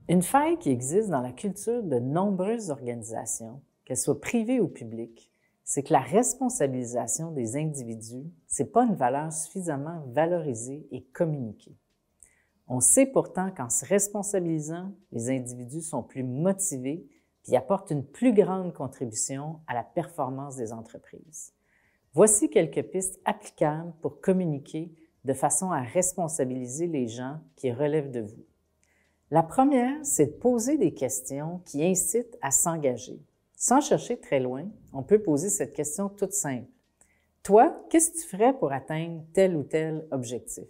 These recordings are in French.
Une faille qui existe dans la culture de nombreuses organisations, qu'elles soient privées ou publiques, c'est que la responsabilisation des individus, c'est pas une valeur suffisamment valorisée et communiquée. On sait pourtant qu'en se responsabilisant, les individus sont plus motivés et apportent une plus grande contribution à la performance des entreprises. Voici quelques pistes applicables pour communiquer de façon à responsabiliser les gens qui relèvent de vous. La première, c'est de poser des questions qui incitent à s'engager. Sans chercher très loin, on peut poser cette question toute simple. Toi, qu'est-ce que tu ferais pour atteindre tel ou tel objectif?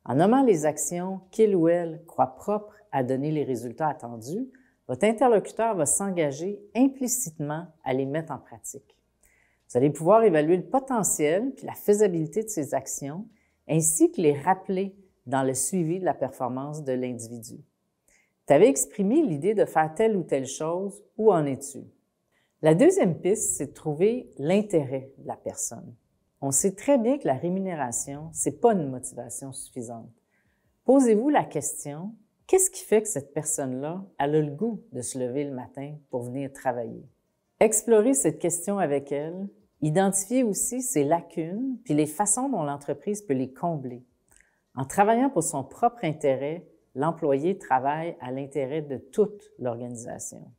En nommant les actions qu'il ou elle croit propres à donner les résultats attendus, votre interlocuteur va s'engager implicitement à les mettre en pratique. Vous allez pouvoir évaluer le potentiel puis la faisabilité de ces actions, ainsi que les rappeler dans le suivi de la performance de l'individu. Tu avais exprimé l'idée de faire telle ou telle chose, où en es-tu? La deuxième piste, c'est de trouver l'intérêt de la personne. On sait très bien que la rémunération, c'est pas une motivation suffisante. Posez-vous la question, qu'est-ce qui fait que cette personne-là a le goût de se lever le matin pour venir travailler? Explorez cette question avec elle, identifiez aussi ses lacunes puis les façons dont l'entreprise peut les combler. En travaillant pour son propre intérêt, l'employé travaille à l'intérêt de toute l'organisation.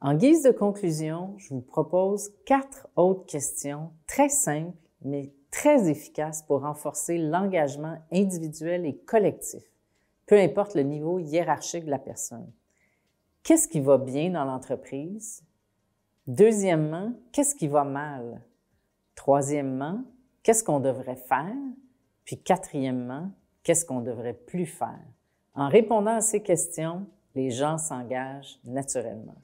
En guise de conclusion, je vous propose 4 autres questions très simples, mais très efficaces pour renforcer l'engagement individuel et collectif, peu importe le niveau hiérarchique de la personne. Qu'est-ce qui va bien dans l'entreprise? Deuxièmement, qu'est-ce qui va mal? Troisièmement, qu'est-ce qu'on devrait faire? Puis quatrièmement, qu'est-ce qu'on devrait plus faire? En répondant à ces questions, les gens s'engagent naturellement.